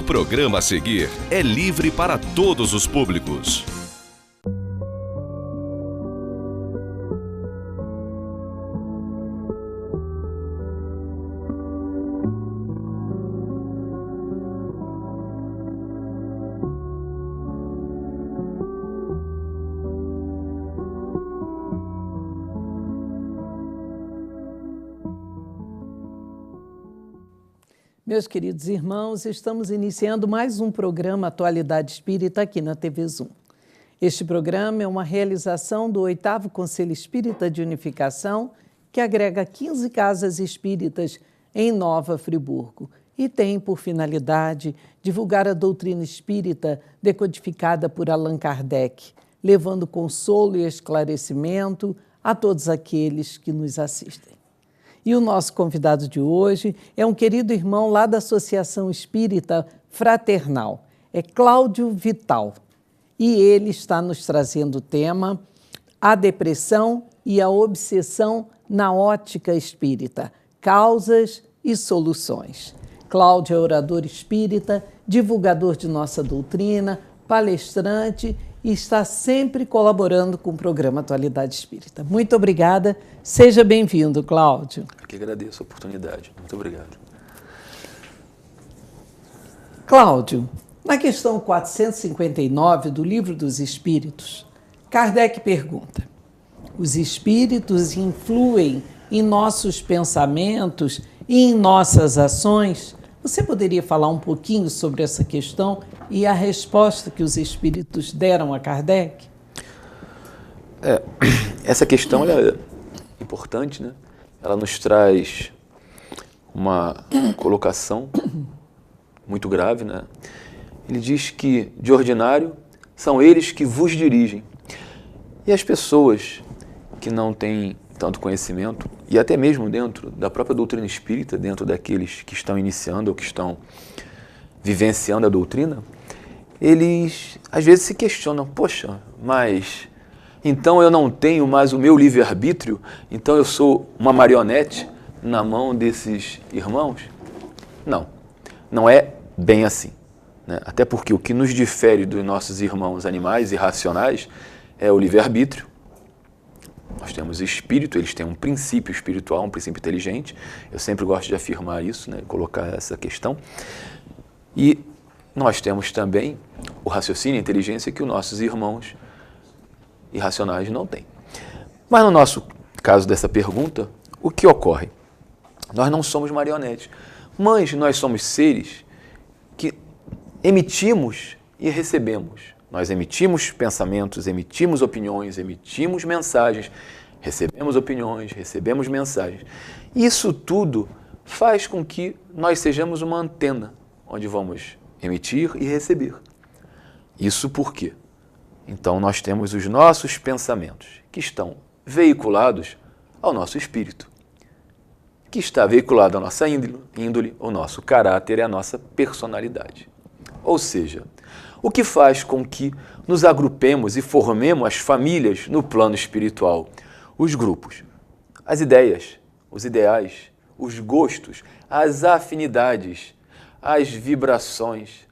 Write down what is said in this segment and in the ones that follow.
programa a seguir é livre para todos os públicos. Meus queridos irmãos, estamos iniciando mais um programa Atualidade Espírita aqui na TV Zoom. Este programa é uma realização do 8º Conselho Espírita de Unificação, que agrega 15 casas espíritas em Nova Friburgo e tem por finalidade divulgar a doutrina espírita decodificada por Allan Kardec, levando consolo e esclarecimento a todos aqueles que nos assistem. E o nosso convidado de hoje é um querido irmão lá da Associação Espírita Fraternal, é Cláudio Vital. E ele está nos trazendo o tema A Depressão e a Obsessão na Ótica Espírita, Causas e Soluções. Cláudio é orador espírita, divulgador de nossa doutrina, palestrante e está sempre colaborando com o programa Atualidade Espírita. Muito obrigada. Seja bem-vindo, Cláudio. Eu que agradeço a oportunidade. Muito obrigado. Cláudio, na questão 459 do Livro dos Espíritos, Kardec pergunta: os espíritos influem em nossos pensamentos e em nossas ações? Você poderia falar um pouquinho sobre essa questão e a resposta que os espíritos deram a Kardec? Essa questão é importante, né? Ela nos traz uma colocação muito grave, né? Ele diz que, de ordinário, são eles que vos dirigem. E as pessoas que não têm tanto conhecimento, e até mesmo dentro da própria doutrina espírita, dentro daqueles que estão iniciando ou que estão vivenciando a doutrina, eles às vezes se questionam: poxa, mas então eu não tenho mais o meu livre-arbítrio? Então eu sou uma marionete na mão desses irmãos? Não é bem assim, né? Até porque o que nos difere dos nossos irmãos animais e racionais é o livre-arbítrio. Nós temos espírito, eles têm um princípio espiritual, um princípio inteligente. Eu sempre gosto de afirmar isso, né? Colocar essa questão. E nós temos também o raciocínio e a inteligência que os nossos irmãos irracionais não têm. Mas no nosso caso dessa pergunta, o que ocorre? Nós não somos marionetes, mas nós somos seres que emitimos e recebemos. Nós emitimos pensamentos, emitimos opiniões, emitimos mensagens, recebemos opiniões, recebemos mensagens. Isso tudo faz com que nós sejamos uma antena, onde vamos emitir e receber. Isso por quê? Então nós temos os nossos pensamentos, que estão veiculados ao nosso espírito, que está veiculado à nossa índole, ao nosso caráter e à nossa personalidade. Ou seja, o que faz com que nos agrupemos e formemos as famílias no plano espiritual, os grupos, as ideias, os ideais, os gostos, as afinidades, as vibrações.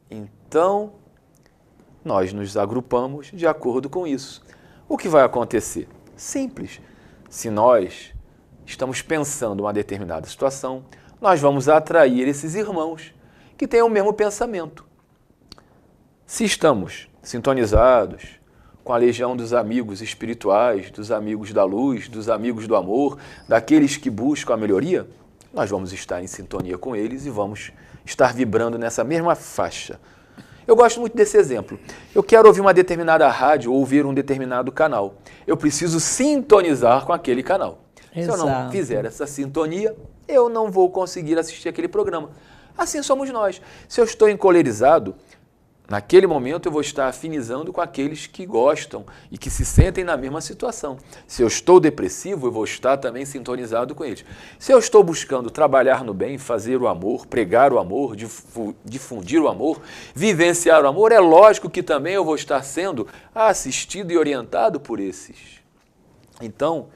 Então nós nos agrupamos de acordo com isso. O que vai acontecer? Simples. Se nós estamos pensando uma determinada situação, nós vamos atrair esses irmãos que têm o mesmo pensamento. Se estamos sintonizados com a legião dos amigos espirituais, dos amigos da luz, dos amigos do amor, daqueles que buscam a melhoria, nós vamos estar em sintonia com eles e vamos estar vibrando nessa mesma faixa. Eu gosto muito desse exemplo. Eu quero ouvir uma determinada rádio ou ouvir um determinado canal. Eu preciso sintonizar com aquele canal. Exato. Se eu não fizer essa sintonia, eu não vou conseguir assistir aquele programa. Assim somos nós. Se eu estou encolerizado, naquele momento eu vou estar afinizando com aqueles que gostam e que se sentem na mesma situação. Se eu estou depressivo, eu vou estar também sintonizado com eles. Se eu estou buscando trabalhar no bem, fazer o amor, pregar o amor, difundir o amor, vivenciar o amor, é lógico que também eu vou estar sendo assistido e orientado por esses. Então,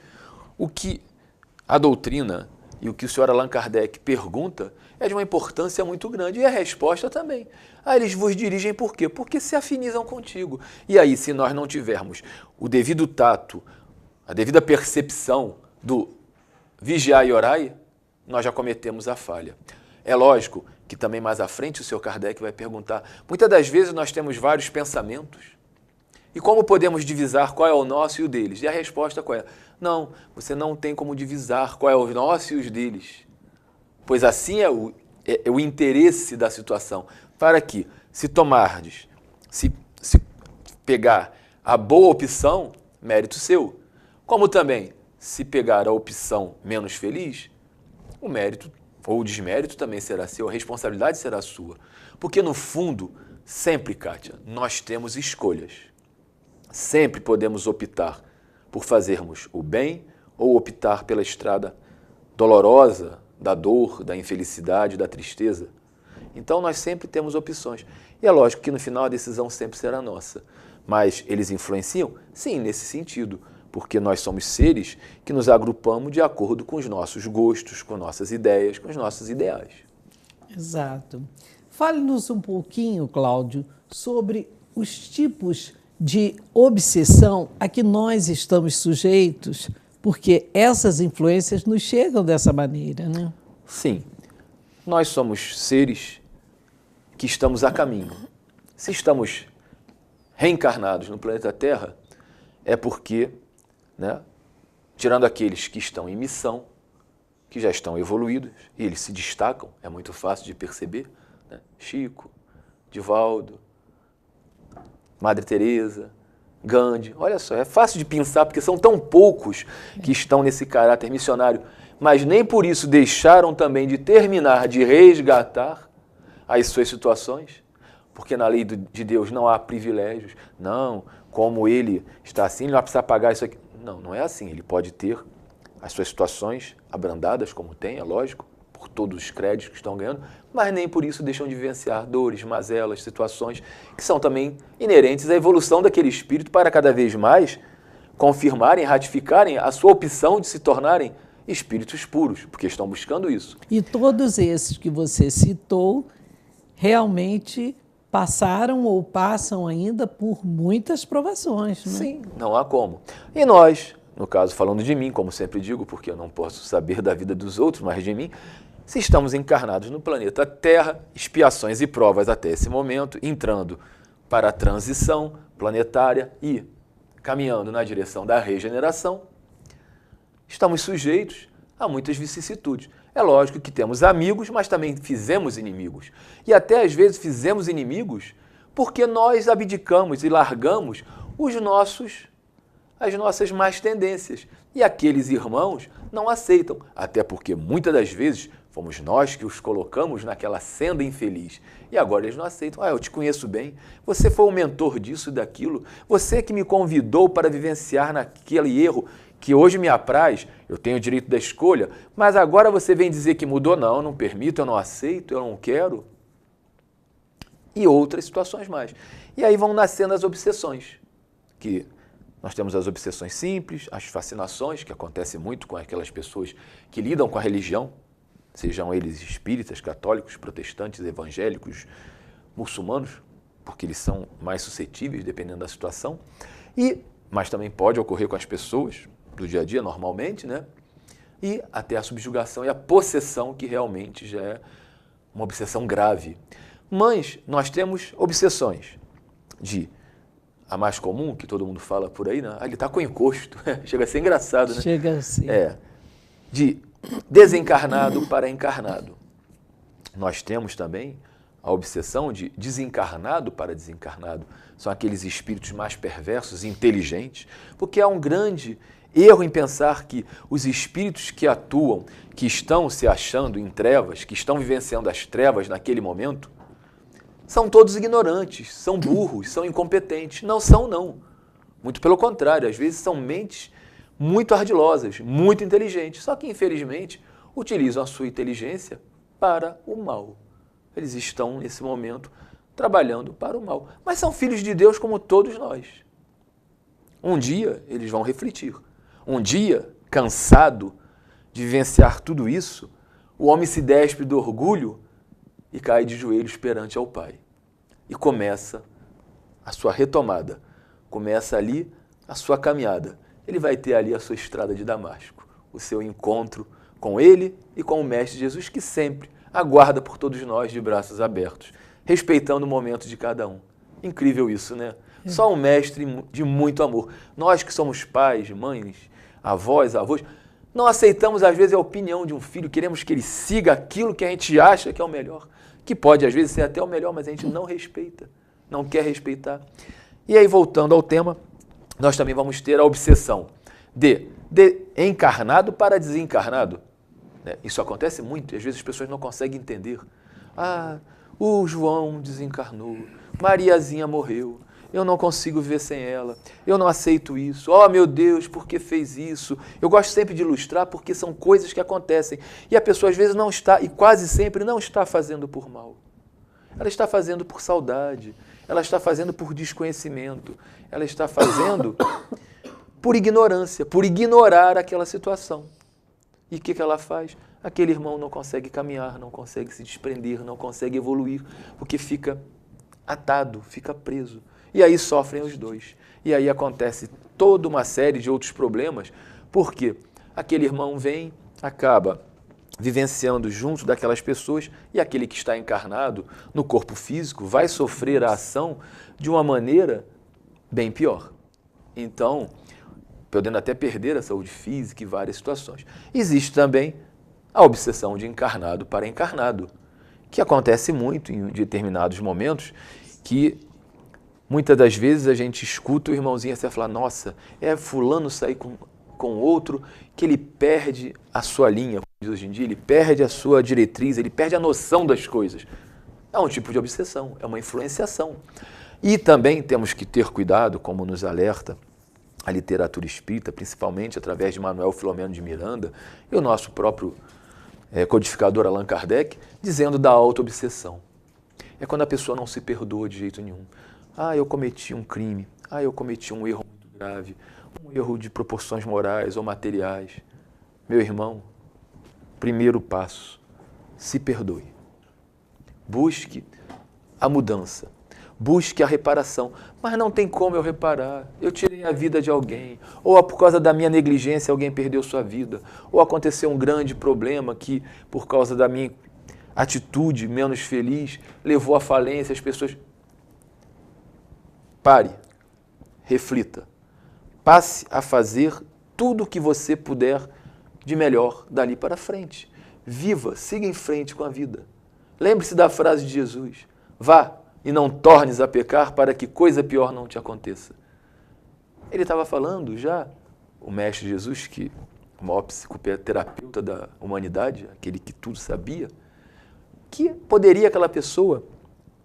o que a doutrina e o que o senhor Allan Kardec pergunta é de uma importância muito grande. E a resposta também. Eles vos dirigem por quê? Porque se afinizam contigo. E aí, se nós não tivermos o devido tato, a devida percepção do vigiar e orai, nós já cometemos a falha. É lógico que também mais à frente o Sr. Kardec vai perguntar, muitas das vezes nós temos vários pensamentos, e como podemos divisar qual é o nosso e o deles? E a resposta qual é? Não, você não tem como divisar qual é o nosso e os deles, pois assim é o interesse da situação, para que, se tomardes, se pegar a boa opção, mérito seu, como também, se pegar a opção menos feliz, o mérito ou o desmérito também será seu, a responsabilidade será sua. Porque, no fundo, sempre, Kátia, nós temos escolhas. Sempre podemos optar por fazermos o bem ou optar pela estrada dolorosa da dor, da infelicidade, da tristeza. Então, nós sempre temos opções. E é lógico que, no final, a decisão sempre será nossa. Mas eles influenciam? Sim, nesse sentido. Porque nós somos seres que nos agrupamos de acordo com os nossos gostos, com nossas ideias, com os nossos ideais. Exato. Fale-nos um pouquinho, Cláudio, sobre os tipos de obsessão a que nós estamos sujeitos, porque essas influências nos chegam dessa maneira, né? Sim. Nós somos seres que estamos a caminho. Se estamos reencarnados no planeta Terra, é porque, tirando aqueles que estão em missão, que já estão evoluídos, e eles se destacam, é muito fácil de perceber, Chico, Divaldo, Madre Teresa, Gandhi, olha só, é fácil de pensar porque são tão poucos que estão nesse caráter missionário, mas nem por isso deixaram também de terminar, de resgatar as suas situações, porque na lei de Deus não há privilégios, não, como ele está assim, ele não vai precisar pagar isso aqui. Não, não é assim. Ele pode ter as suas situações abrandadas, como tem, é lógico, por todos os créditos que estão ganhando, mas nem por isso deixam de vivenciar dores, mazelas, situações que são também inerentes à evolução daquele espírito para cada vez mais confirmarem, ratificarem a sua opção de se tornarem espíritos puros, porque estão buscando isso. E todos esses que você citou realmente passaram ou passam ainda por muitas provações, né? Sim, não há como. E nós, no caso falando de mim, como sempre digo, porque eu não posso saber da vida dos outros, mas de mim, se estamos encarnados no planeta Terra, expiações e provas até esse momento, entrando para a transição planetária e caminhando na direção da regeneração, estamos sujeitos a muitas vicissitudes. É lógico que temos amigos, mas também fizemos inimigos. E até às vezes fizemos inimigos porque nós abdicamos e largamos as nossas más tendências. E aqueles irmãos não aceitam, até porque muitas das vezes fomos nós que os colocamos naquela senda infeliz. E agora eles não aceitam. Eu te conheço bem, você foi o mentor disso e daquilo, você que me convidou para vivenciar naquele erro que hoje me apraz, eu tenho o direito da escolha, mas agora você vem dizer que mudou. Não, eu não permito, eu não aceito, eu não quero. E outras situações mais. E aí vão nascendo as obsessões, que nós temos as obsessões simples, as fascinações, que acontecem muito com aquelas pessoas que lidam com a religião, sejam eles espíritas, católicos, protestantes, evangélicos, muçulmanos, porque eles são mais suscetíveis, dependendo da situação, mas também pode ocorrer com as pessoas do dia a dia, normalmente, E até a subjugação e a possessão, que realmente já é uma obsessão grave. Mas nós temos obsessões a mais comum, que todo mundo fala por aí, ele está com encosto, chega a ser engraçado, né? Chega a ser. De desencarnado para encarnado. Nós temos também a obsessão de desencarnado para desencarnado. São aqueles espíritos mais perversos, inteligentes, porque há um grande erro em pensar que os espíritos que atuam, que estão se achando em trevas, que estão vivenciando as trevas naquele momento, são todos ignorantes, são burros, são incompetentes. Não são, não. Muito pelo contrário, às vezes são mentes muito ardilosas, muito inteligentes, só que, infelizmente, utilizam a sua inteligência para o mal. Eles estão, nesse momento, trabalhando para o mal. Mas são filhos de Deus como todos nós. Um dia eles vão refletir. Um dia, cansado de vivenciar tudo isso, o homem se despe do orgulho e cai de joelhos perante ao Pai. E começa a sua retomada, começa ali a sua caminhada. Ele vai ter ali a sua estrada de Damasco, o seu encontro com ele e com o Mestre Jesus, que sempre aguarda por todos nós de braços abertos, respeitando o momento de cada um. Incrível isso, né? Só um mestre de muito amor. Nós que somos pais, mães, avós, avós, não aceitamos às vezes a opinião de um filho, queremos que ele siga aquilo que a gente acha que é o melhor, que pode às vezes ser até o melhor, mas a gente não respeita, não quer respeitar. E aí, voltando ao tema, nós também vamos ter a obsessão de encarnado para desencarnado. Isso acontece muito e às vezes as pessoas não conseguem entender. Ah, o João desencarnou, Mariazinha morreu, eu não consigo viver sem ela, eu não aceito isso, oh meu Deus, por que fez isso? Eu gosto sempre de ilustrar porque são coisas que acontecem e a pessoa às vezes não está, e quase sempre não está fazendo por mal. Ela está fazendo por saudade, ela está fazendo por desconhecimento, ela está fazendo por ignorância, por ignorar aquela situação. E o que ela faz? Aquele irmão não consegue caminhar, não consegue se desprender, não consegue evoluir, porque fica atado, fica preso. E aí sofrem os dois. E aí acontece toda uma série de outros problemas, porque aquele irmão vem, acaba vivenciando junto daquelas pessoas e aquele que está encarnado no corpo físico vai sofrer a ação de uma maneira bem pior. Então, podendo até perder a saúde física e várias situações. Existe também a obsessão de encarnado para encarnado, que acontece muito em determinados momentos, que muitas das vezes a gente escuta o irmãozinho assim falar, nossa, fulano sair com outro, que ele perde a sua linha, como diz hoje em dia, ele perde a sua diretriz, ele perde a noção das coisas. É um tipo de obsessão, é uma influenciação. E também temos que ter cuidado, como nos alerta a literatura espírita, principalmente através de Manuel Filomeno de Miranda e o nosso próprio codificador Allan Kardec, dizendo da auto-obsessão. É quando a pessoa não se perdoa de jeito nenhum. Ah, eu cometi um crime. Ah, eu cometi um erro muito grave. Um erro de proporções morais ou materiais. Meu irmão, primeiro passo, se perdoe. Busque a mudança. Busque a reparação. Mas não tem como eu reparar. Eu tirei a vida de alguém. Ou por causa da minha negligência alguém perdeu sua vida. Ou aconteceu um grande problema que, por causa da minha atitude menos feliz, levou à falência as pessoas. Pare. Reflita. Passe a fazer tudo o que você puder de melhor dali para frente. Viva, siga em frente com a vida. Lembre-se da frase de Jesus. Vá e não tornes a pecar para que coisa pior não te aconteça. Ele estava falando já, o Mestre Jesus, que o maior psicoterapeuta da humanidade, aquele que tudo sabia, que poderia aquela pessoa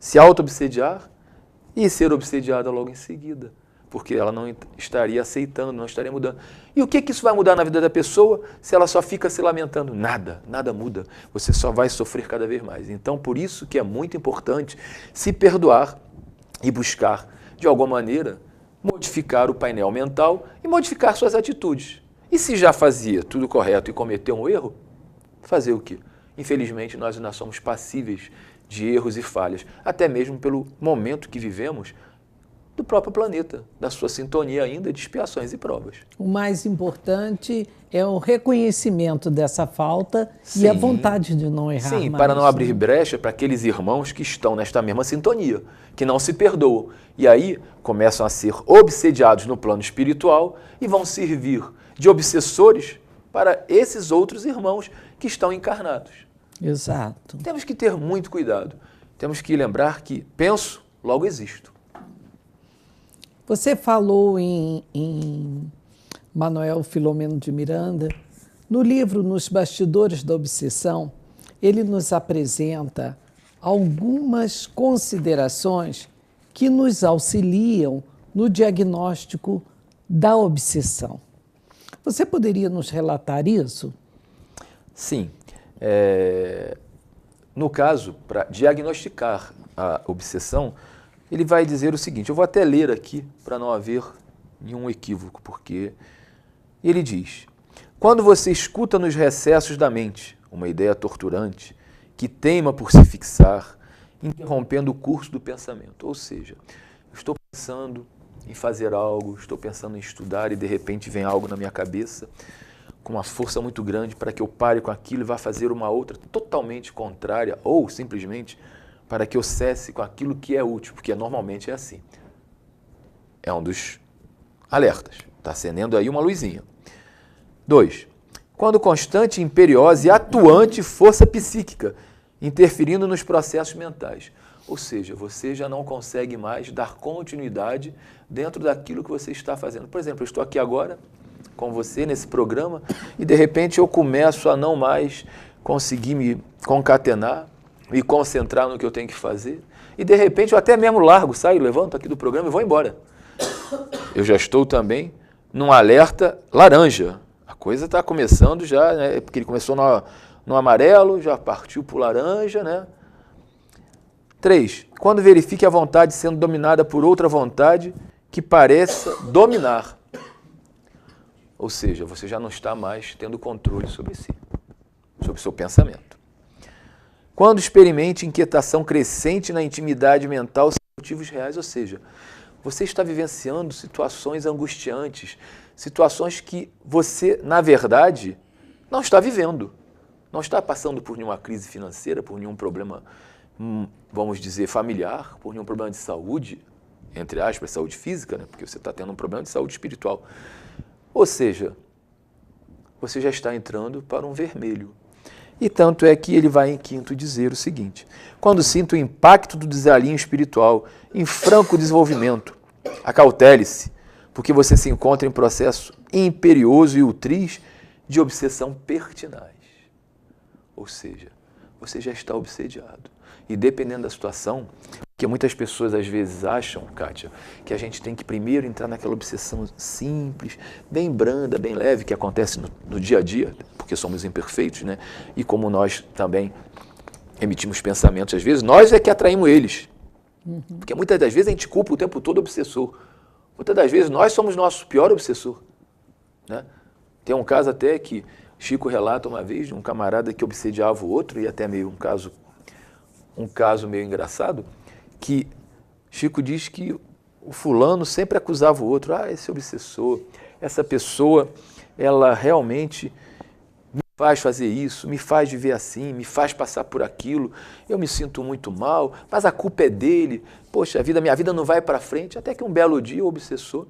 se auto-obsediar e ser obsediada logo em seguida, porque ela não estaria aceitando, não estaria mudando. E o que isso vai mudar na vida da pessoa se ela só fica se lamentando? Nada, nada muda. Você só vai sofrer cada vez mais. Então, por isso que é muito importante se perdoar e buscar, de alguma maneira, modificar o painel mental e modificar suas atitudes. E se já fazia tudo correto e cometeu um erro, fazer o quê? Infelizmente, nós ainda somos passíveis de erros e falhas, até mesmo pelo momento que vivemos, do próprio planeta, da sua sintonia ainda de expiações e provas. O mais importante é o reconhecimento dessa falta Sim. E a vontade de não errar mais. Sim, para não abrir brecha para aqueles irmãos que estão nesta mesma sintonia, que não se perdoam. E aí começam a ser obsediados no plano espiritual e vão servir de obsessores para esses outros irmãos que estão encarnados. Exato. Temos que ter muito cuidado. Temos que lembrar que penso, logo existo. Você falou em Manuel Filomeno de Miranda. No livro Nos Bastidores da Obsessão, ele nos apresenta algumas considerações que nos auxiliam no diagnóstico da obsessão. Você poderia nos relatar isso? Sim. No caso, para diagnosticar a obsessão, ele vai dizer o seguinte, eu vou até ler aqui para não haver nenhum equívoco, porque ele diz, quando você escuta nos recessos da mente uma ideia torturante, que teima por se fixar, interrompendo o curso do pensamento. Ou seja, eu estou pensando em fazer algo, estou pensando em estudar e de repente vem algo na minha cabeça com uma força muito grande para que eu pare com aquilo e vá fazer uma outra totalmente contrária ou simplesmente para que eu cesse com aquilo que é útil, porque normalmente é assim. É um dos alertas. Está acendendo aí uma luzinha. 2. Quando constante, imperiosa e atuante força psíquica, interferindo nos processos mentais. Ou seja, você já não consegue mais dar continuidade dentro daquilo que você está fazendo. Por exemplo, eu estou aqui agora com você nesse programa e de repente eu começo a não mais conseguir me concatenar e concentrar no que eu tenho que fazer e de repente eu até mesmo largo, saio, levanto aqui do programa e vou embora. Eu já estou também num alerta laranja. A coisa está começando já, né, porque ele começou no amarelo, já partiu para o laranja, né? 3. Quando verifique a vontade sendo dominada por outra vontade que pareça dominar. Ou seja, você já não está mais tendo controle sobre si, sobre o seu pensamento. Quando experimente inquietação crescente na intimidade mental sem motivos reais, ou seja, você está vivenciando situações angustiantes, situações que você, na verdade, não está vivendo. Não está passando por nenhuma crise financeira, por nenhum problema, vamos dizer, familiar, por nenhum problema de saúde, entre aspas, saúde física, né? Porque você está tendo um problema de saúde espiritual. Ou seja, você já está entrando para um vermelho. E tanto é que ele vai em quinto dizer o seguinte: quando sinta o impacto do desalinho espiritual em franco desenvolvimento, acautele-se, porque você se encontra em processo imperioso e ultriz de obsessão pertinaz. Ou seja, você já está obsediado. E dependendo da situação, porque muitas pessoas às vezes acham, Kátia, que a gente tem que primeiro entrar naquela obsessão simples, bem branda, bem leve, que acontece no dia a dia, porque somos imperfeitos, né? E como nós também emitimos pensamentos, às vezes, nós é que atraímos eles. Porque muitas das vezes a gente culpa o tempo todo o obsessor. Muitas das vezes nós somos nosso pior obsessor, né? Tem um caso até que Chico relata uma vez de um camarada que obsediava o outro, e até meio um caso meio engraçado, que Chico diz que o fulano sempre acusava o outro, esse obsessor, essa pessoa, ela realmente me faz fazer isso, me faz viver assim, me faz passar por aquilo, eu me sinto muito mal, mas a culpa é dele, poxa vida, minha vida não vai para frente, até que um belo dia o obsessor,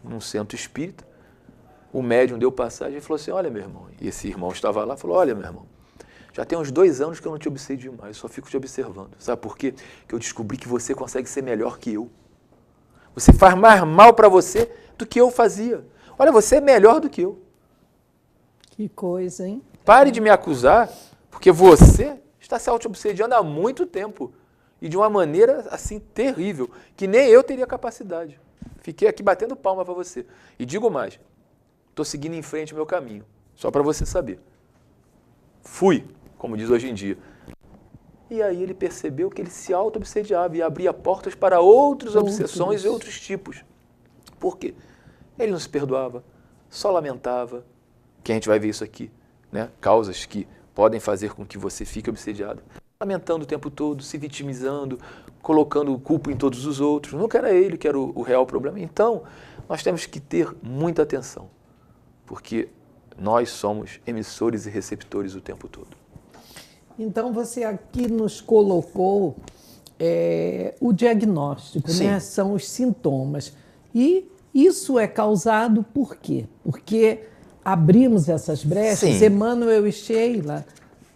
num centro espírita, o médium deu passagem e falou assim, olha meu irmão, e esse irmão estava lá, falou, olha meu irmão, já tem uns 2 anos que eu não te obsedio mais, eu só fico te observando. Sabe por quê? Que eu descobri que você consegue ser melhor que eu. Você faz mais mal para você do que eu fazia. Olha, você é melhor do que eu. Que coisa, hein? Pare de me acusar, porque você está se auto-obsediando há muito tempo. E de uma maneira, assim, terrível, que nem eu teria capacidade. Fiquei aqui batendo palma para você. E digo mais, estou seguindo em frente o meu caminho, só para você saber. Fui, como diz hoje em dia. E aí ele percebeu que ele se auto-obsediava e abria portas para outras obsessões e outros tipos. Por quê? Ele não se perdoava, só lamentava, que a gente vai ver isso aqui, né? Causas que podem fazer com que você fique obsediado. Lamentando o tempo todo, se vitimizando, colocando culpa em todos os outros. Nunca era ele que era o real problema. Então, nós temos que ter muita atenção, porque nós somos emissores e receptores o tempo todo. Então, você aqui nos colocou o diagnóstico, né? São os sintomas. E isso é causado por quê? Porque abrimos essas brechas. Sim. Emmanuel e Sheila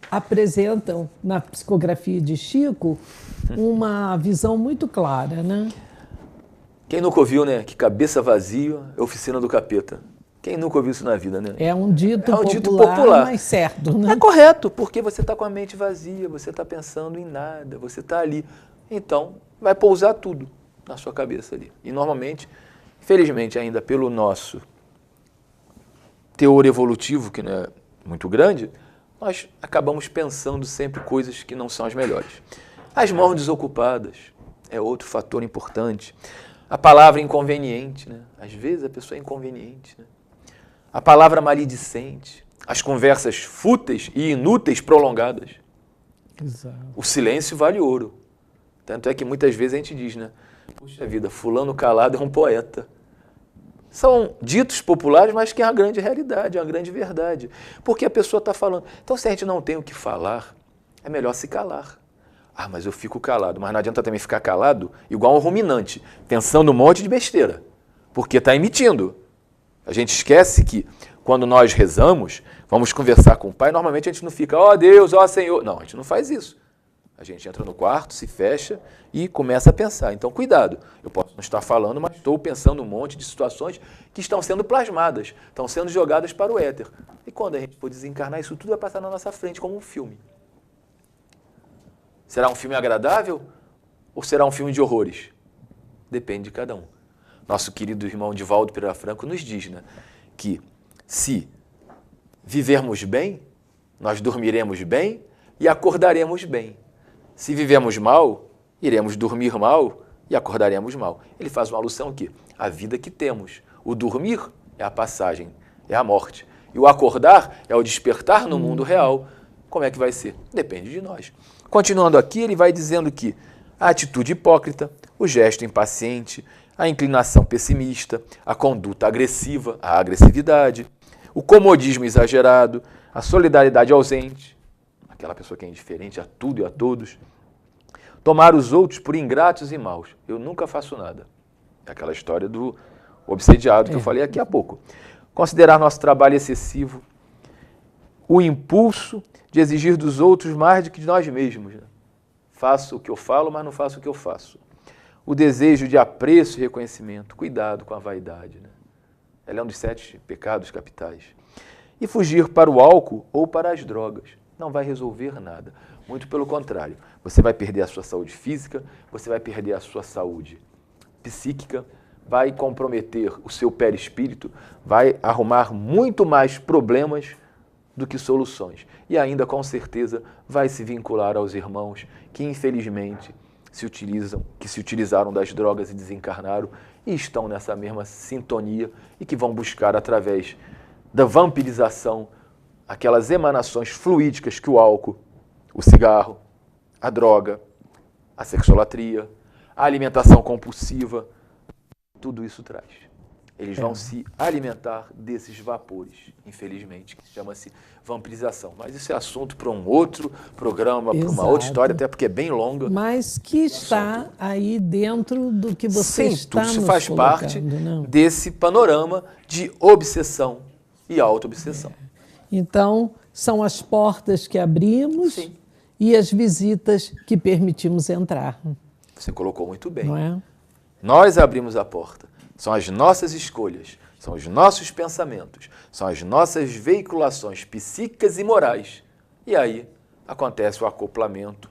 apresentam, na psicografia de Chico, uma visão muito clara, né? Quem nunca ouviu, né? Que cabeça vazia é oficina do capeta. Quem nunca ouviu isso na vida, né? É um dito popular, mas certo, né? É correto, porque você está com a mente vazia, você está pensando em nada, você está ali. Então, vai pousar tudo na sua cabeça ali. E normalmente, felizmente ainda pelo nosso teor evolutivo, que não é muito grande, nós acabamos pensando sempre coisas que não são as melhores. As mãos desocupadas é outro fator importante. A palavra inconveniente, né? Às vezes a pessoa é inconveniente, né? A palavra maledicente, as conversas fúteis e inúteis prolongadas. Exato. O silêncio vale ouro. Tanto é que muitas vezes a gente diz, né? Puxa vida, fulano calado é um poeta. São ditos populares, mas que é uma grande realidade, é uma grande verdade. Porque a pessoa está falando. Então, se a gente não tem o que falar, é melhor se calar. Ah, mas eu fico calado. Mas não adianta também ficar calado igual um ruminante, pensando um monte de besteira. Porque está emitindo. A gente esquece que quando nós rezamos, vamos conversar com o Pai, normalmente a gente não fica, ó Deus, ó Senhor. Não, a gente não faz isso. A gente entra no quarto, se fecha e começa a pensar. Então, cuidado. Eu posso não estar falando, mas estou pensando um monte de situações que estão sendo plasmadas, estão sendo jogadas para o éter. E quando a gente for desencarnar, isso tudo vai passar na nossa frente como um filme. Será um filme agradável ou será um filme de horrores? Depende de cada um. Nosso querido irmão Divaldo Pereira Franco nos diz, né, que se vivermos bem, nós dormiremos bem e acordaremos bem. Se vivemos mal, iremos dormir mal e acordaremos mal. Ele faz uma alusão aqui, a vida que temos. O dormir é a passagem, é a morte. E o acordar é o despertar no mundo real. Como é que vai ser? Depende de nós. Continuando aqui, ele vai dizendo que a atitude hipócrita, o gesto impaciente, a inclinação pessimista, a conduta agressiva, a agressividade, o comodismo exagerado, a solidariedade ausente, aquela pessoa que é indiferente a tudo e a todos, tomar os outros por ingratos e maus. Eu nunca faço nada. É aquela história do obsediado que eu falei aqui há pouco. Considerar nosso trabalho excessivo, o impulso de exigir dos outros mais do que de nós mesmos. Né? Faço o que eu falo, mas não faço o que eu faço. O desejo de apreço e reconhecimento. Cuidado com a vaidade. Né? Ela é um dos 7 pecados capitais. E fugir para o álcool ou para as drogas. Não vai resolver nada. Muito pelo contrário. Você vai perder a sua saúde física, você vai perder a sua saúde psíquica, vai comprometer o seu perispírito, vai arrumar muito mais problemas do que soluções. E ainda, com certeza, vai se vincular aos irmãos que, infelizmente, se utilizaram das drogas e desencarnaram e estão nessa mesma sintonia e que vão buscar, através da vampirização, aquelas emanações fluídicas que o álcool, o cigarro, a droga, a sexolatria, a alimentação compulsiva, tudo isso traz. Eles vão se alimentar desses vapores, infelizmente, que chama-se vampirização. Mas isso é assunto para um outro programa, para uma outra história, até porque é bem longa. Mas que está aí dentro do que você está nos colocando. Isso faz parte desse panorama de obsessão e auto-obsessão. Então, são as portas que abrimos e as visitas que permitimos entrar. Você colocou muito bem. Não é? Nós abrimos a porta. São as nossas escolhas, são os nossos pensamentos, são as nossas veiculações psíquicas e morais. E aí acontece o acoplamento,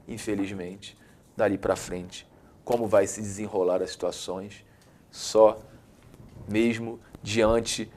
infelizmente, dali para frente. Como vai se desenrolar as situações? Só mesmo diante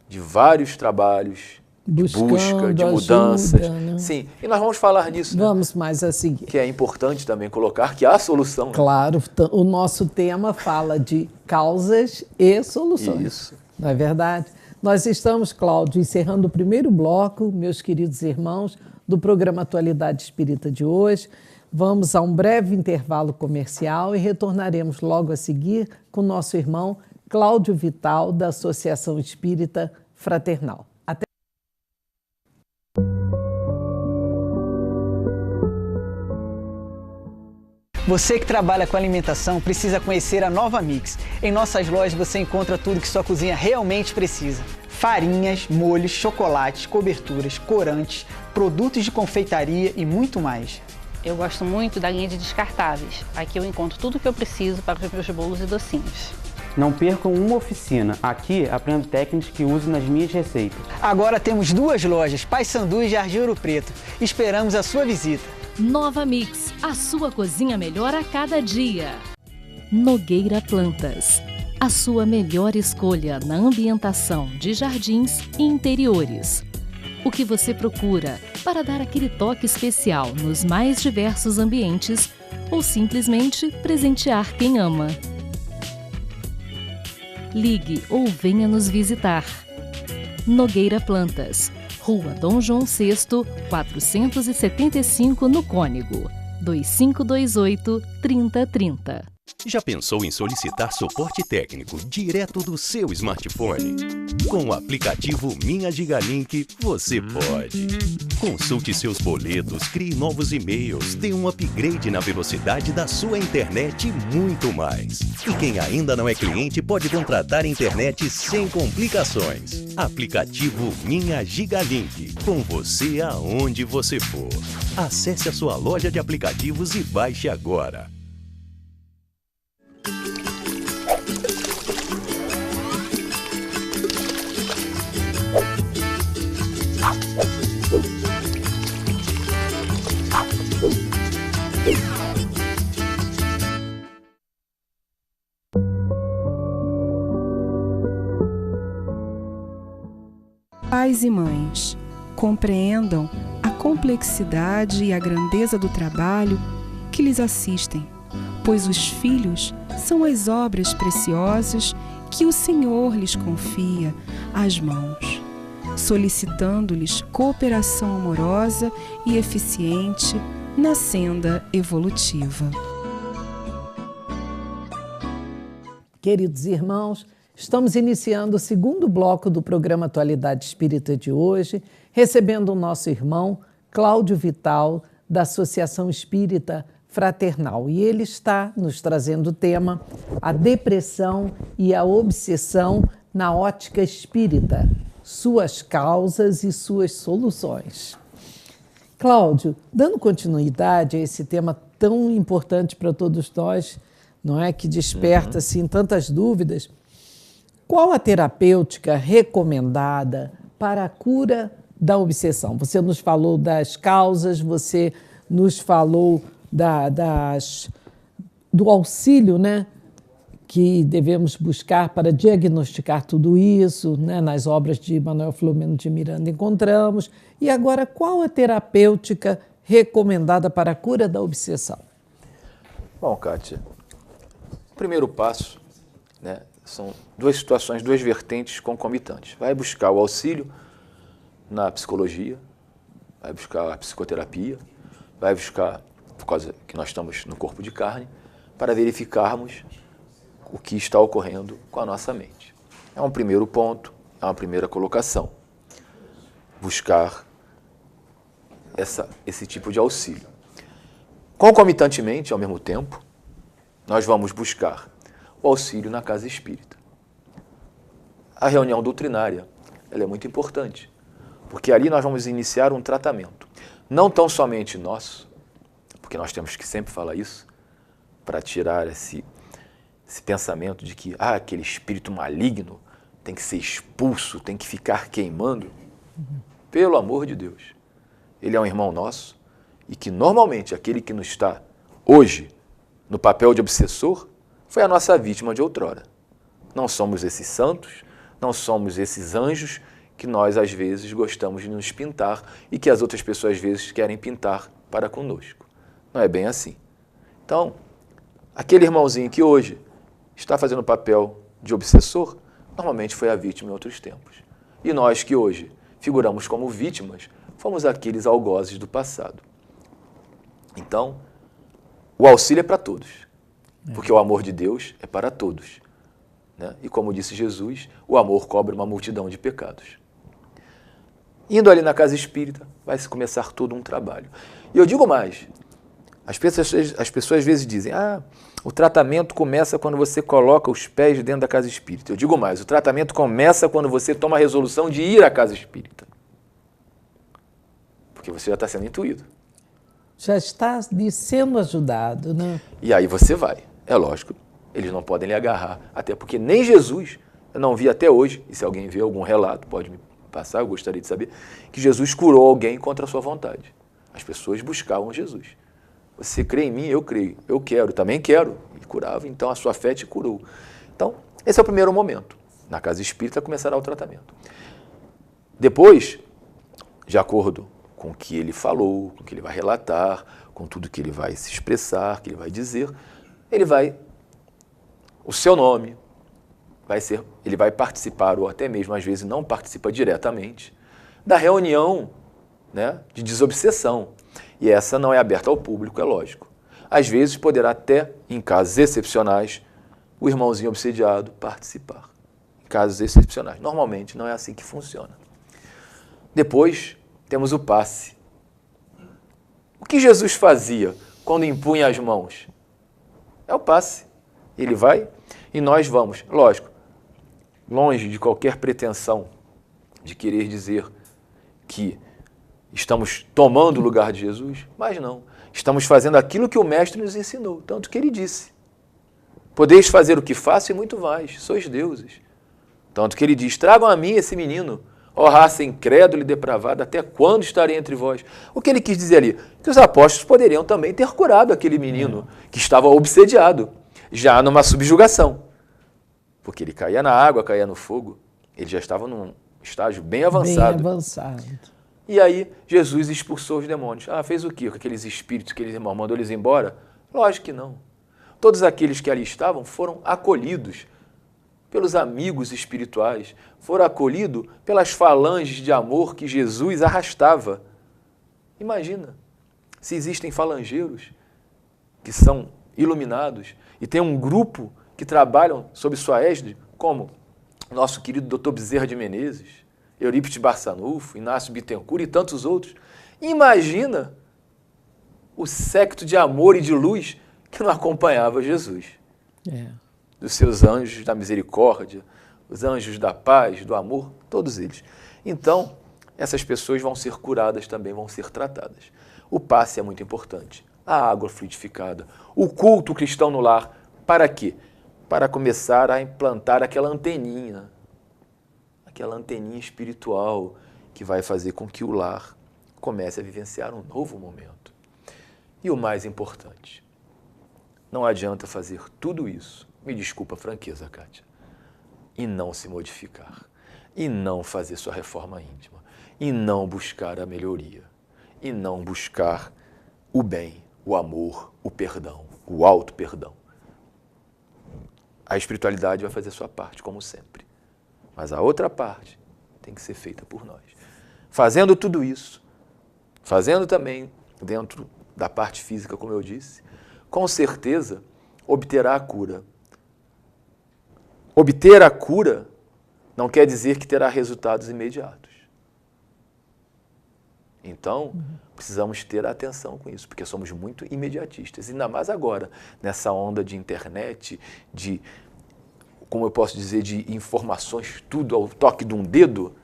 de vários trabalhos, de busca, de mudanças. Ajuda, né? Sim, e nós vamos falar nisso. Vamos mais a seguir. Que é importante também colocar que há solução. Claro, o nosso tema fala de causas e soluções. Isso. Não é verdade? Nós estamos, Cláudio, encerrando o primeiro bloco, meus queridos irmãos, do programa Atualidade Espírita de hoje. Vamos a um breve intervalo comercial e retornaremos logo a seguir com o nosso irmão Cláudio Vital, da Associação Espírita Fraternal. Até. Você que trabalha com alimentação precisa conhecer a Nova Mix. Em nossas lojas você encontra tudo que sua cozinha realmente precisa. Farinhas, molhos, chocolates, coberturas, corantes, produtos de confeitaria e muito mais. Eu gosto muito da linha de descartáveis. Aqui eu encontro tudo o que eu preciso para os meus bolos e docinhos. Não percam uma oficina. Aqui aprendo técnicas que uso nas minhas receitas. Agora temos 2 lojas, Paissandu e Jardim Ouro Preto. Esperamos a sua visita. Nova Mix, a sua cozinha melhor a cada dia. Nogueira Plantas, a sua melhor escolha na ambientação de jardins e interiores. O que você procura para dar aquele toque especial nos mais diversos ambientes ou simplesmente presentear quem ama. Ligue ou venha nos visitar. Nogueira Plantas, Rua Dom João VI, 475, no Cônego. 2528-3030. Já pensou em solicitar suporte técnico direto do seu smartphone? Com o aplicativo Minha Gigalink, você pode. Consulte seus boletos, crie novos e-mails, dê um upgrade na velocidade da sua internet e muito mais. E quem ainda não é cliente pode contratar internet sem complicações. Aplicativo Minha Gigalink, com você aonde você for. Acesse a sua loja de aplicativos e baixe agora. Pais e mães, compreendam a complexidade e a grandeza do trabalho que lhes assistem, pois os filhos são as obras preciosas que o Senhor lhes confia às mãos, solicitando-lhes cooperação amorosa e eficiente na senda evolutiva. Queridos irmãos, estamos iniciando o segundo bloco do programa Atualidade Espírita de hoje, recebendo o nosso irmão Cláudio Vital, da Associação Espírita Fraternal. E ele está nos trazendo o tema a depressão e a obsessão na ótica espírita, suas causas e suas soluções. Cláudio, dando continuidade a esse tema tão importante para todos nós, não é, que desperta assim tantas dúvidas, qual a terapêutica recomendada para a cura da obsessão? Você nos falou das causas, você nos falou do auxílio, né, que devemos buscar para diagnosticar tudo isso, né, nas obras de Manuel Filomeno de Miranda encontramos. E agora, qual a terapêutica recomendada para a cura da obsessão? Bom, Kátia, o primeiro passo, né, são duas situações, duas vertentes concomitantes. Vai buscar o auxílio na psicologia, vai buscar a psicoterapia, vai buscar, por causa que nós estamos no corpo de carne, para verificarmos o que está ocorrendo com a nossa mente. É um primeiro ponto, é uma primeira colocação. Buscar esse tipo de auxílio. Concomitantemente, ao mesmo tempo, nós vamos buscar o auxílio na casa espírita. A reunião doutrinária, ela é muito importante, porque ali nós vamos iniciar um tratamento. Não tão somente nosso, porque nós temos que sempre falar isso, para tirar esse pensamento de que aquele espírito maligno tem que ser expulso, tem que ficar queimando. Pelo amor de Deus. Ele é um irmão nosso e que normalmente aquele que nos está hoje no papel de obsessor foi a nossa vítima de outrora. Não somos esses santos, não somos esses anjos que nós às vezes gostamos de nos pintar e que as outras pessoas às vezes querem pintar para conosco. Não é bem assim. Então, aquele irmãozinho que hoje está fazendo o papel de obsessor, normalmente foi a vítima em outros tempos. E nós que hoje figuramos como vítimas, fomos aqueles algozes do passado. Então, o auxílio é para todos, porque o amor de Deus é para todos, né? E como disse Jesus, o amor cobre uma multidão de pecados. Indo ali na casa espírita, vai se começar todo um trabalho. E eu digo mais, as pessoas às vezes dizem, o tratamento começa quando você coloca os pés dentro da casa espírita. Eu digo mais, o tratamento começa quando você toma a resolução de ir à casa espírita. Porque você já está sendo intuído. Já está sendo ajudado, né? E aí você vai. É lógico, eles não podem lhe agarrar, até porque nem Jesus, eu não vi até hoje, e se alguém vê algum relato, pode me passar, eu gostaria de saber, que Jesus curou alguém contra a sua vontade. As pessoas buscavam Jesus. Você crê em mim? Eu creio. Eu quero, também quero. E curava, então a sua fé te curou. Então, esse é o primeiro momento. Na casa espírita começará o tratamento. Depois, de acordo com o que ele falou, com o que ele vai relatar, com tudo que ele vai se expressar, que ele vai dizer, o seu nome ele vai participar, ou até mesmo às vezes não participa diretamente, da reunião, né, de desobsessão. E essa não é aberta ao público, é lógico. Às vezes poderá até, em casos excepcionais, o irmãozinho obsediado participar. Em casos excepcionais. Normalmente não é assim que funciona. Depois temos o passe. O que Jesus fazia quando impunha as mãos? É o passe. Ele vai e nós vamos. Lógico, longe de qualquer pretensão de querer dizer que estamos tomando o lugar de Jesus, mas não. Estamos fazendo aquilo que o Mestre nos ensinou, tanto que ele disse. Podeis fazer o que faço e muito mais, sois deuses. Tanto que ele diz, tragam a mim esse menino, ó raça incrédula e depravada, até quando estarei entre vós? O que ele quis dizer ali? Que os apóstolos poderiam também ter curado aquele menino que estava obsediado, já numa subjugação. Porque ele caía na água, caía no fogo, ele já estava num estágio bem avançado. Bem avançado. E aí Jesus expulsou os demônios. Ah, fez o quê com aqueles espíritos, aqueles irmãos? Mandou eles embora? Lógico que não. Todos aqueles que ali estavam foram acolhidos pelos amigos espirituais, foram acolhidos pelas falanges de amor que Jesus arrastava. Imagina, se existem falangeiros que são iluminados e tem um grupo que trabalham sob sua égide, como nosso querido Dr. Bezerra de Menezes, Eurípides Barçanufo, Inácio Bittencourt e tantos outros. Imagina o séquito de amor e de luz que não acompanhava Jesus. Dos seus anjos da misericórdia, os anjos da paz, do amor, todos eles. Então, essas pessoas vão ser curadas também, vão ser tratadas. O passe é muito importante. A água fluidificada, o culto cristão no lar. Para quê? Para começar a implantar aquela anteninha espiritual que vai fazer com que o lar comece a vivenciar um novo momento. E o mais importante, não adianta fazer tudo isso, me desculpa a franqueza, Kátia, e não se modificar, e não fazer sua reforma íntima, e não buscar a melhoria, e não buscar o bem, o amor, o perdão, o auto-perdão. A espiritualidade vai fazer sua parte, como sempre. Mas a outra parte tem que ser feita por nós. Fazendo tudo isso, fazendo também dentro da parte física, como eu disse, com certeza obterá a cura. Obter a cura não quer dizer que terá resultados imediatos. Então, precisamos ter atenção com isso, porque somos muito imediatistas. Ainda mais agora, nessa onda de internet, de, como eu posso dizer, de informações, tudo ao toque de um dedo,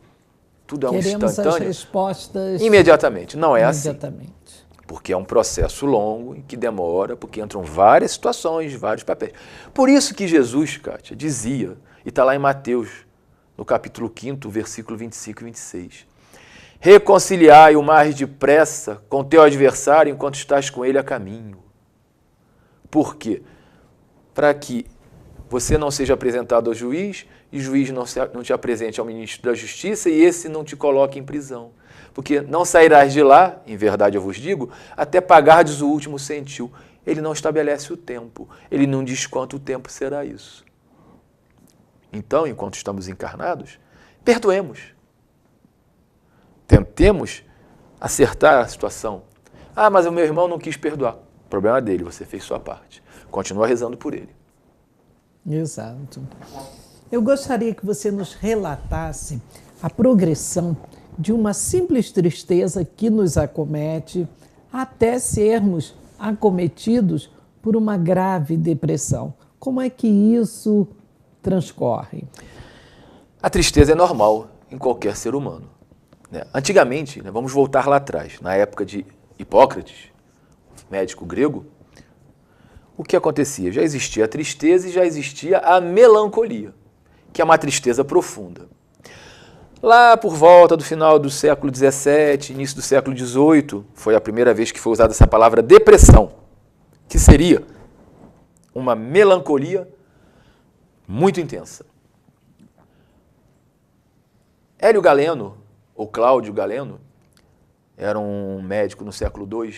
tudo é um instantâneo. Queremos as respostas imediatamente. Não é assim. Imediatamente. Porque é um processo longo e que demora, porque entram várias situações, vários papéis. Por isso que Jesus, Kátia, dizia, e está lá em Mateus, no capítulo 5, versículo 25 e 26, reconciliai o mais depressa com teu adversário enquanto estás com ele a caminho. Por quê? Para que você não seja apresentado ao juiz e o juiz não te apresente ao ministro da Justiça e esse não te coloque em prisão. Porque não sairás de lá, em verdade eu vos digo, até pagardes o último centil. Ele não estabelece o tempo, ele não diz quanto tempo será isso. Então, enquanto estamos encarnados, perdoemos. Tentemos acertar a situação. Ah, mas o meu irmão não quis perdoar. O problema é dele, você fez sua parte. Continua rezando por ele. Exato. Eu gostaria que você nos relatasse a progressão de uma simples tristeza que nos acomete até sermos acometidos por uma grave depressão. Como é que isso transcorre? A tristeza é normal em qualquer ser humano. Antigamente, vamos voltar lá atrás, na época de Hipócrates, médico grego, o que acontecia? Já existia a tristeza e já existia a melancolia, que é uma tristeza profunda. Lá por volta do final do século XVII, início do século XVIII, foi a primeira vez que foi usada essa palavra depressão, que seria uma melancolia muito intensa. Hélio Galeno, ou Cláudio Galeno, era um médico no século II,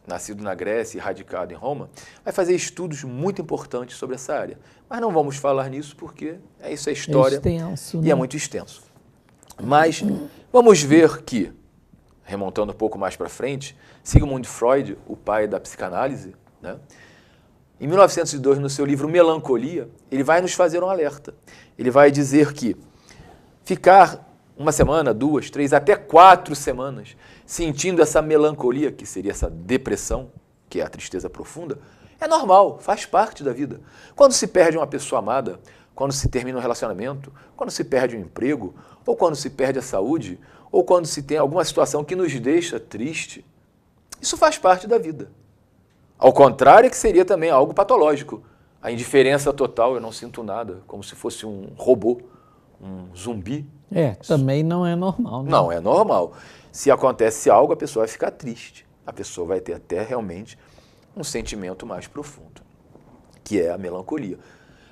nascido na Grécia e radicado em Roma, vai fazer estudos muito importantes sobre essa área. Mas não vamos falar nisso porque isso é história extenso, e é muito extenso. Mas vamos ver que, remontando um pouco mais para frente, Sigmund Freud, o pai da psicanálise, né, em 1902, no seu livro Melancolia, ele vai nos fazer um alerta. Ele vai dizer que ficar 1 semana, 2, 3, até 4 semanas sentindo essa melancolia, que seria essa depressão, que é a tristeza profunda, é normal, faz parte da vida. Quando se perde uma pessoa amada, quando se termina um relacionamento, quando se perde um emprego, ou quando se perde a saúde, ou quando se tem alguma situação que nos deixa triste, isso faz parte da vida. Ao contrário, que seria também algo patológico. A indiferença total, eu não sinto nada, como se fosse um robô, um zumbi. Também não é normal. Né? Não é normal. Se acontece algo, a pessoa vai ficar triste. A pessoa vai ter até realmente um sentimento mais profundo, que é a melancolia.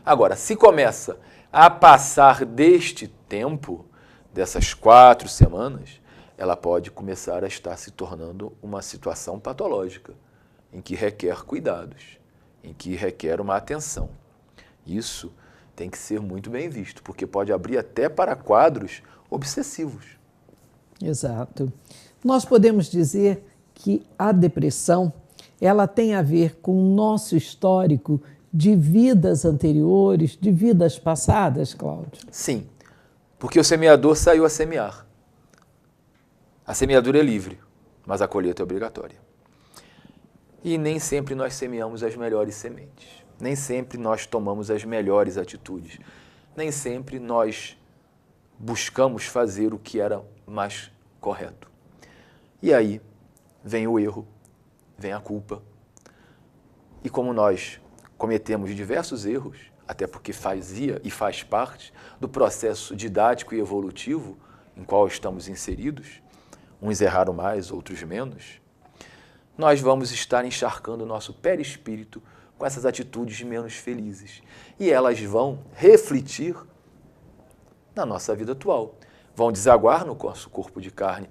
Agora, se começa a passar deste tempo, dessas 4 semanas, ela pode começar a estar se tornando uma situação patológica, em que requer cuidados, em que requer uma atenção. Isso tem que ser muito bem visto, porque pode abrir até para quadros obsessivos. Exato. Nós podemos dizer que a depressão, ela tem a ver com o nosso histórico de vidas anteriores, de vidas passadas, Cláudio? Sim, porque o semeador saiu a semear. A semeadura é livre, mas a colheita é obrigatória. E nem sempre nós semeamos as melhores sementes. Nem sempre nós tomamos as melhores atitudes. Nem sempre nós buscamos fazer o que era mais correto. E aí vem o erro, vem a culpa. E como nós cometemos diversos erros, até porque fazia e faz parte do processo didático e evolutivo em qual estamos inseridos, uns erraram mais, outros menos, nós vamos estar encharcando o nosso perispírito com essas atitudes menos felizes. E elas vão refletir na nossa vida atual. Vão desaguar no nosso corpo de carne,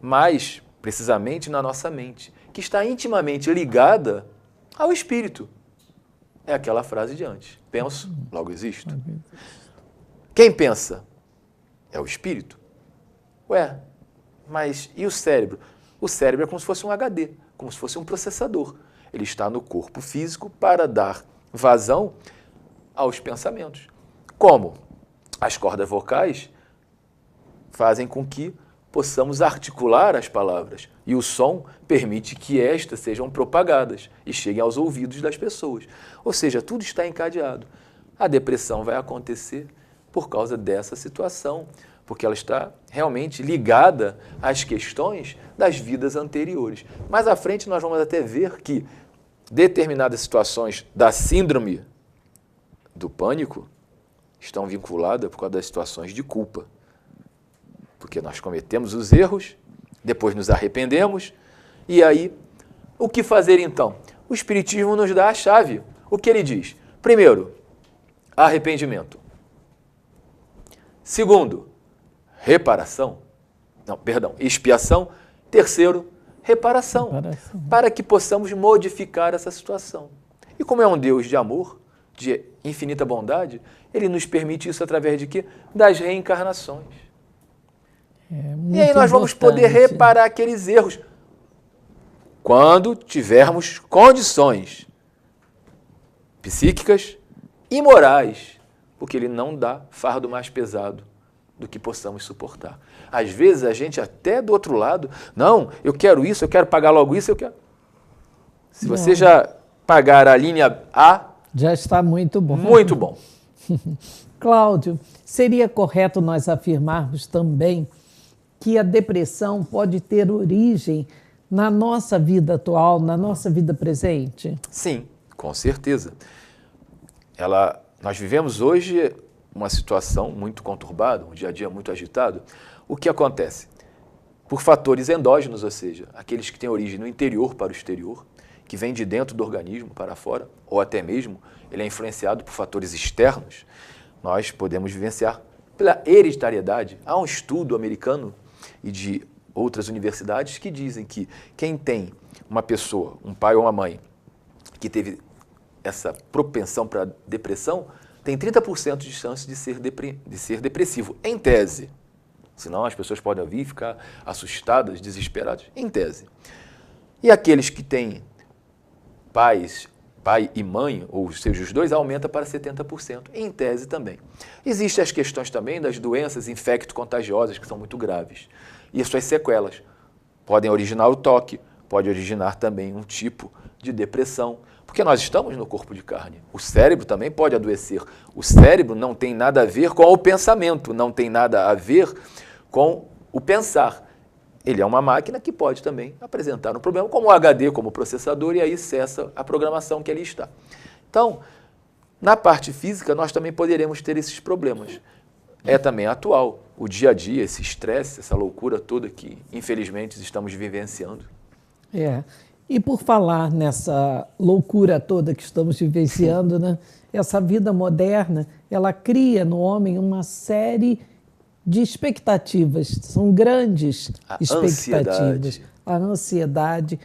mais precisamente na nossa mente, que está intimamente ligada ao espírito. É aquela frase de antes. Penso, logo existo. Quem pensa? É o espírito. Ué, mas e o cérebro? O cérebro é como se fosse um HD, como se fosse um processador. Ele está no corpo físico para dar vazão aos pensamentos. Como as cordas vocais fazem com que possamos articular as palavras e o som permite que estas sejam propagadas e cheguem aos ouvidos das pessoas. Ou seja, tudo está encadeado. A depressão vai acontecer por causa dessa situação, porque ela está realmente ligada às questões das vidas anteriores. Mais à frente nós vamos até ver que determinadas situações da síndrome do pânico estão vinculadas por causa das situações de culpa. Porque nós cometemos os erros, depois nos arrependemos, e aí, o que fazer então? O Espiritismo nos dá a chave. O que ele diz? Primeiro, arrependimento. Segundo, expiação. Terceiro, reparação, para que possamos modificar essa situação. E como é um Deus de amor, de infinita bondade, ele nos permite isso através de quê? Das reencarnações. E aí nós vamos poder reparar aqueles erros quando tivermos condições psíquicas e morais, porque ele não dá fardo mais pesado do que possamos suportar. Às vezes a gente até do outro lado, não, eu quero isso, eu quero pagar logo isso, eu quero... Se você já pagar a linha A... Já está muito bom. Muito bom. Cláudio, seria correto nós afirmarmos também que a depressão pode ter origem na nossa vida atual, na nossa vida presente? Sim, com certeza. Nós vivemos hoje uma situação muito conturbada, um dia a dia muito agitado. O que acontece? Por fatores endógenos, ou seja, aqueles que têm origem no interior para o exterior, que vêm de dentro do organismo para fora, ou até mesmo ele é influenciado por fatores externos, nós podemos vivenciar pela hereditariedade. Há um estudo americano e de outras universidades que dizem que quem tem uma pessoa, um pai ou uma mãe, que teve essa propensão para depressão, tem 30% de chance de ser depressivo, em tese. Senão as pessoas podem ouvir e ficar assustadas, desesperadas, em tese. E aqueles que têm pai e mãe, ou seja, os dois, aumenta para 70%, em tese também. Existem as questões também das doenças infecto-contagiosas, que são muito graves. E as suas sequelas podem originar o toque, pode originar também um tipo de depressão, porque nós estamos no corpo de carne. O cérebro também pode adoecer. O cérebro não tem nada a ver com o pensamento, não tem nada a ver com o pensar. Ele é uma máquina que pode também apresentar um problema, como o HD, como o processador, e aí cessa a programação que ali está. Então, na parte física, nós também poderemos ter esses problemas. É também atual, o dia a dia, esse estresse, essa loucura toda que, infelizmente, estamos vivenciando. E por falar nessa loucura toda que estamos vivenciando, né? Essa vida moderna, ela cria no homem uma série de expectativas, são grandes expectativas. A ansiedade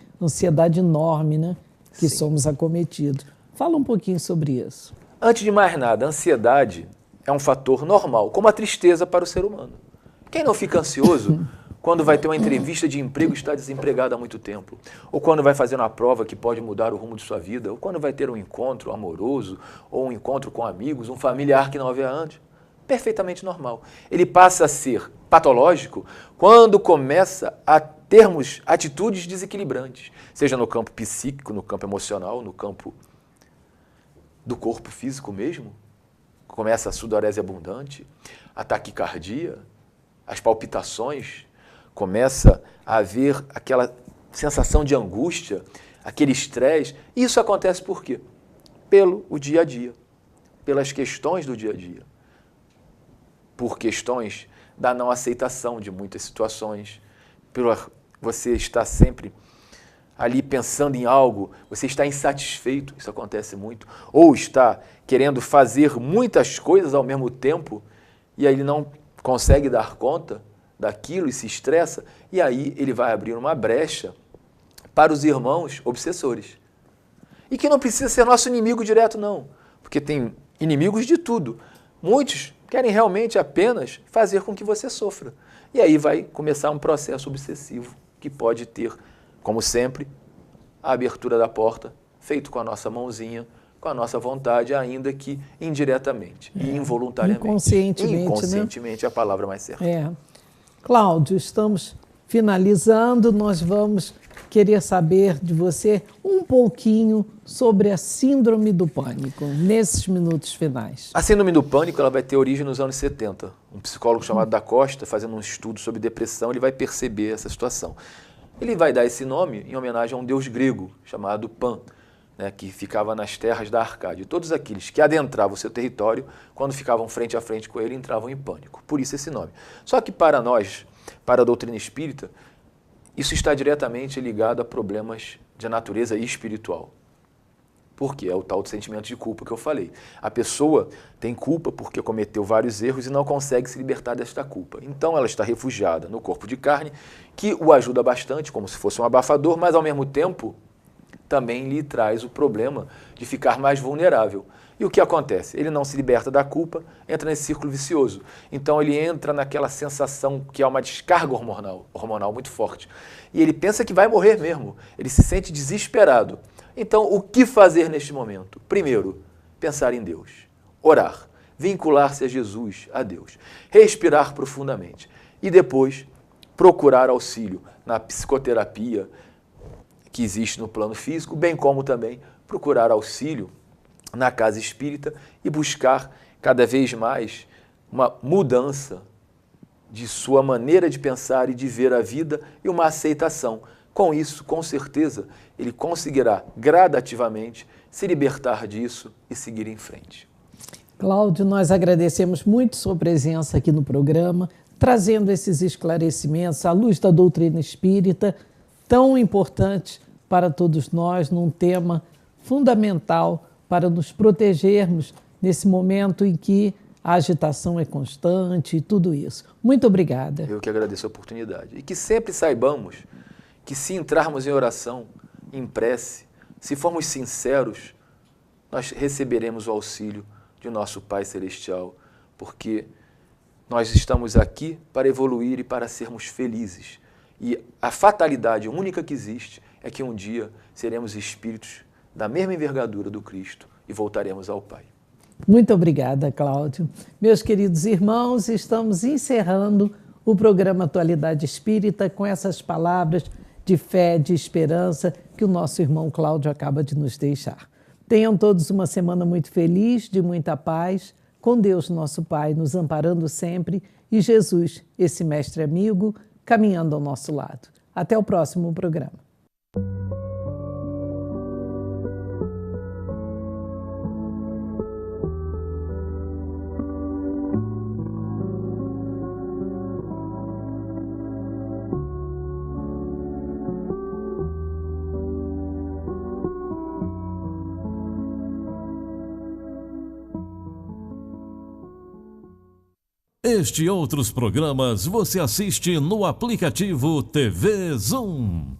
enorme, né? Que somos acometidos. Fala um pouquinho sobre isso. Antes de mais nada, a ansiedade é um fator normal, como a tristeza para o ser humano. Quem não fica ansioso quando vai ter uma entrevista de emprego e está desempregado há muito tempo? Ou quando vai fazer uma prova que pode mudar o rumo de sua vida? Ou quando vai ter um encontro amoroso, ou um encontro com amigos, um familiar que não havia antes? Perfeitamente normal. Ele passa a ser patológico quando começa a termos atitudes desequilibrantes, seja no campo psíquico, no campo emocional, no campo do corpo físico mesmo. Começa a sudorese abundante, a taquicardia, as palpitações, começa a haver aquela sensação de angústia, aquele estresse. Isso acontece por quê? Pelo dia a dia, pelas questões do dia a dia, por questões da não aceitação de muitas situações, você está sempre ali pensando em algo, você está insatisfeito, isso acontece muito, ou está querendo fazer muitas coisas ao mesmo tempo e aí ele não consegue dar conta daquilo e se estressa, e aí ele vai abrir uma brecha para os irmãos obsessores. E que não precisa ser nosso inimigo direto, não, porque tem inimigos de tudo. Muitos querem realmente apenas fazer com que você sofra. E aí vai começar um processo obsessivo que pode ter, como sempre, a abertura da porta, feito com a nossa mãozinha, com a nossa vontade, ainda que indiretamente e involuntariamente. Inconscientemente, né? É a palavra mais certa. Cláudio, estamos finalizando, nós vamos querer saber de você um pouquinho sobre a síndrome do pânico, nesses minutos finais. A síndrome do pânico ela vai ter origem nos anos 70. Um psicólogo chamado Da Costa, fazendo um estudo sobre depressão, ele vai perceber essa situação. Ele vai dar esse nome em homenagem a um deus grego chamado Pan, né, que ficava nas terras da Arcádia. Todos aqueles que adentravam o seu território, quando ficavam frente a frente com ele, entravam em pânico. Por isso esse nome. Só que para nós, para a doutrina espírita, isso está diretamente ligado a problemas de natureza espiritual. Por quê? É o tal do sentimento de culpa que eu falei. A pessoa tem culpa porque cometeu vários erros e não consegue se libertar desta culpa. Então ela está refugiada no corpo de carne, que o ajuda bastante, como se fosse um abafador, mas ao mesmo tempo também lhe traz o problema de ficar mais vulnerável. E o que acontece? Ele não se liberta da culpa, entra nesse círculo vicioso. Então ele entra naquela sensação que é uma descarga hormonal muito forte. E ele pensa que vai morrer mesmo. Ele se sente desesperado. Então, o que fazer neste momento? Primeiro, pensar em Deus. Orar. Vincular-se a Jesus, a Deus. Respirar profundamente. E depois, procurar auxílio na psicoterapia que existe no plano físico, bem como também procurar auxílio na casa espírita e buscar cada vez mais uma mudança de sua maneira de pensar e de ver a vida e uma aceitação. Com isso, com certeza, ele conseguirá gradativamente se libertar disso e seguir em frente. Cláudio, nós agradecemos muito sua presença aqui no programa, trazendo esses esclarecimentos à luz da doutrina espírita, tão importante para todos nós, num tema fundamental para nos protegermos nesse momento em que a agitação é constante e tudo isso. Muito obrigada. Eu que agradeço a oportunidade. E que sempre saibamos que se entrarmos em oração, em prece, se formos sinceros, nós receberemos o auxílio de nosso Pai Celestial, porque Nós estamos aqui para evoluir e para sermos felizes. E a fatalidade única que existe é que um dia seremos espíritos da mesma envergadura do Cristo e voltaremos ao Pai. Muito obrigada, Cláudio. Meus queridos irmãos, estamos encerrando o programa Atualidade Espírita com essas palavras de fé, de esperança que o nosso irmão Cláudio acaba de nos deixar. Tenham todos uma semana muito feliz, de muita paz, com Deus nosso Pai nos amparando sempre e Jesus, esse mestre amigo, caminhando ao nosso lado. Até o próximo programa. Este e outros programas você assiste no aplicativo TV Zoom.